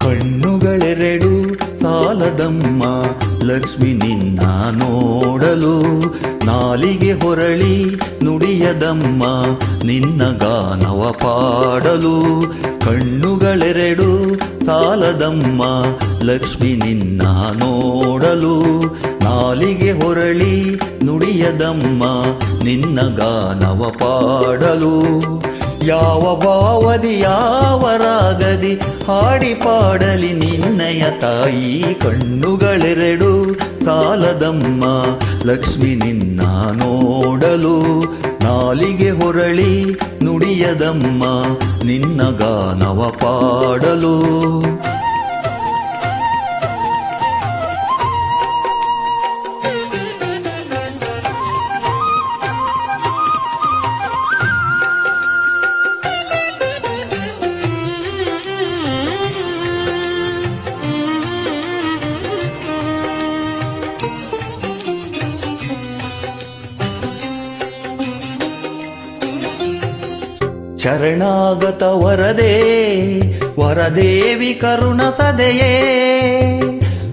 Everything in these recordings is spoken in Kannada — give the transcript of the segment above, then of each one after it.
ಕಣ್ಣುಗಳೆರಡು ಸಾಲದಮ್ಮ ಲಕ್ಷ್ಮಿ ನಿನ್ನ ನೋಡಲು, ನಾಲಿಗೆ ಹೊರಳಿ ನುಡಿಯದಮ್ಮ ನಿನ್ನ ಗಾನವ ಪಾಡಲು. ಕಣ್ಣುಗಳೆರಡು ಸಾಲದಮ್ಮ ಲಕ್ಷ್ಮಿ ನಿನ್ನ ನೋಡಲು, ನಾಲಿಗೆ ಹೊರಳಿ ನುಡಿಯದಮ್ಮ ನಿನ್ನ ಗಾನವ ಪಾಡಲು. ಯಾವ ಭಾವದಿ ಯಾವ ರಾಗದಿ ಹಾಡಿ ಪಾಡಲಿ ನಿನ್ನಯ ತಾಯಿ. ಕಣ್ಣುಗಳೆರಡು ಸಾಲದಮ್ಮ ಲಕ್ಷ್ಮಿ ನಿನ್ನ ನೋಡಲು, ನಾಲಿಗೆ ಹೊರಳಿ ನುಡಿಯದಮ್ಮ ನಿನ್ನ ಗಾನವ ಪಾಡಲು. ಶರಣಾಗತ ವರದೇ ವರದೇವಿ ಕರುಣ ಸದೆಯೇ,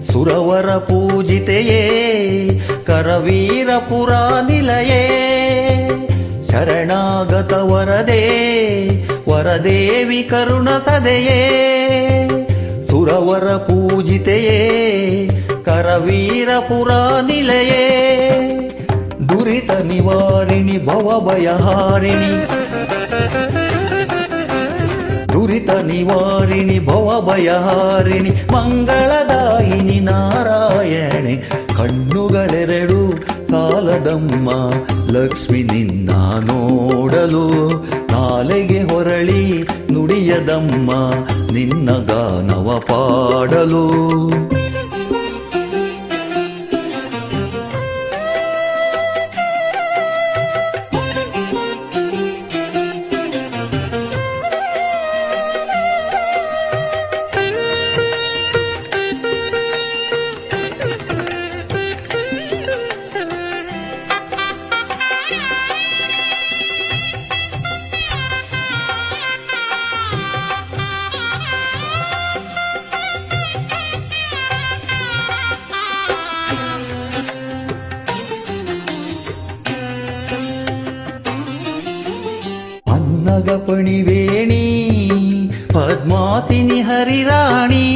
ಸುರವರ ಪೂಜಿತೆಯೇ ಕರವೀರ ಪುರಾ ನಿಲಯೇ. ಶರಣಾಗತ ವರದೇ ವರದೇವಿ ಕರುಣ ಸದೆಯೇ, ಸುರವರ ಪೂಜಿತೆಯೇ ಕರವೀರ ಪುರಾ ನಿಲಯೇ. ದುರಿತ ನಿವಾರಿಣಿ ಭವಭಯಹಾರಿಣಿ, ದುರಿತ ನಿವಾರಿಣಿ ಭವಭಯಹಾರಿಣಿ ಮಂಗಳದಾಯಿನಿ ನಾರಾಯಣಿ. ಕಣ್ಣುಗಳೆರಡು ಸಾಲದಮ್ಮ ಲಕ್ಷ್ಮಿ ನಿನ್ನ ನೋಡಲು, ನಾಲಿಗೆ ಹೊರಳಿ ನುಡಿಯದಮ್ಮ ನಿನ್ನ ಗಾನವ ಪಾಡಲು. ಪಣಿವೇಣಿ ಪದ್ಮಾಸಿನಿ ಹರಿರಾಣಿ,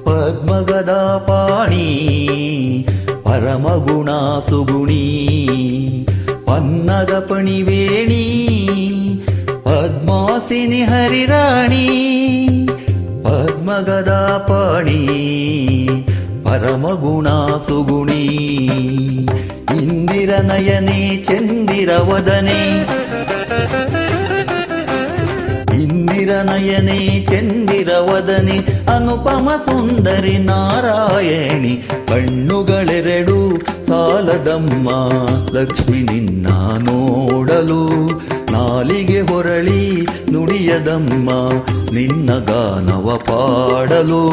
ಪದ್ಮಗದಾ ಪಾಣಿ ಪರಮಗುಣ ಸುಗುಣಿ. ಪನ್ನಗ ಪಣಿವೇಣಿ ಪದ್ಮಾಸಿನಿ ಹರಿರಾಣಿ, ಪದ್ಮಗದಾ ಪಾಣಿ ಪರಮಗುಣ ಸುಗುಣಿ. ಇಂದಿರ ನಯನೆ ಚಂದಿರ ವದನೆ, ಇಂದಿರ ನಯನೆ ಚಂದಿರ ವದನೆ ಅನುಪಮ ಸುಂದರಿ ನಾರಾಯಣಿ. ಕಣ್ಣುಗಳೆರಡು ಸಾಲದಮ್ಮ ಲಕ್ಷ್ಮಿ ನಿನ್ನ ನೋಡಲು, ನಾಲಿಗೆ ಹೊರಳಿ ನುಡಿಯದಮ್ಮ ನಿನ್ನ ಗಾನವ ಪಾಡಲು.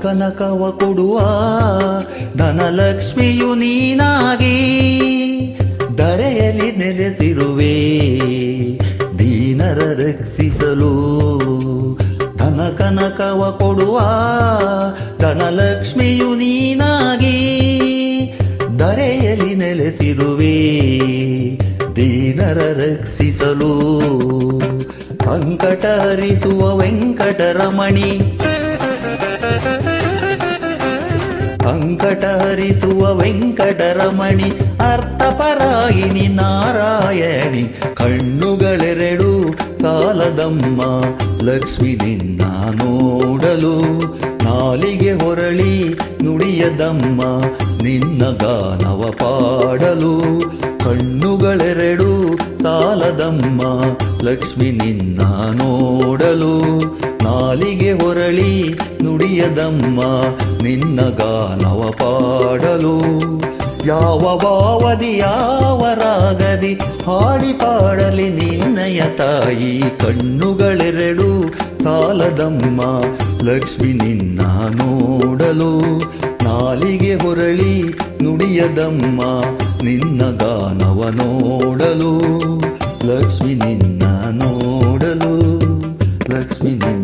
ಕನಕವ ಕೊಡುವ ಧನಲಕ್ಷ್ಮಿಯು ನೀನಾಗಿ, ಧರೆಯಲ್ಲಿ ನೆಲೆಸಿರುವೆ ದೀನರ ರಕ್ಷಿಸಲು. ಧನ ಕನಕವ ಕೊಡುವ ಧನಲಕ್ಷ್ಮಿಯು ನೀನಾಗಿ, ಧರೆಯಲ್ಲಿ ನೆಲೆಸಿರುವೆ ದೀನರ ರಕ್ಷಿಸಲು. ಸಂಕಟ ಹರಿಸುವ ವೆಂಕಟರಮಣಿ, ಸಂಕಟ ಹರಿಸುವ ವೆಂಕಟರಮಣಿ ಅರ್ಥಪರಾಯಿಣಿ ನಾರಾಯಣಿ. ಕಣ್ಣುಗಳೆರಡು ಸಾಲದಮ್ಮ ಲಕ್ಷ್ಮಿ ನಿನ್ನ ನೋಡಲು, ನಾಲಿಗೆ ಹೊರಳಿ ನುಡಿಯದಮ್ಮ ನಿನ್ನ ಗಾನವ ಪಾಡಲು. ಕಣ್ಣುಗಳೆರಡು ಸಾಲದಮ್ಮ ಲಕ್ಷ್ಮಿ ನಿನ್ನ ನೋಡಲು. ನಾಲಿಗೆ ಹೊರಳಿ ನುಡಿಯದಮ್ಮ ನಿನ್ನ ಗಾನವ ಪಾಡಲು. ಯಾವ ಭಾವದಿ ಯಾವ ರಾಗದಿ ಹಾಡಿ ಪಾಡಲಿ ನಿನ್ನಯ ತಾಯಿ. ಕಣ್ಣುಗಳೆರಡು ಸಾಲದಮ್ಮ ಲಕ್ಷ್ಮಿ ನಿನ್ನ ನೋಡಲು. ನಾಲಿಗೆ ಹೊರಳಿ ನುಡಿಯದಮ್ಮ ನಿನ್ನ ಗಾನವ ನೋಡಲು. ಲಕ್ಷ್ಮಿ ನಿನ್ನ ನೋಡಲು. ಲಕ್ಷ್ಮಿ ನಿನ್ನ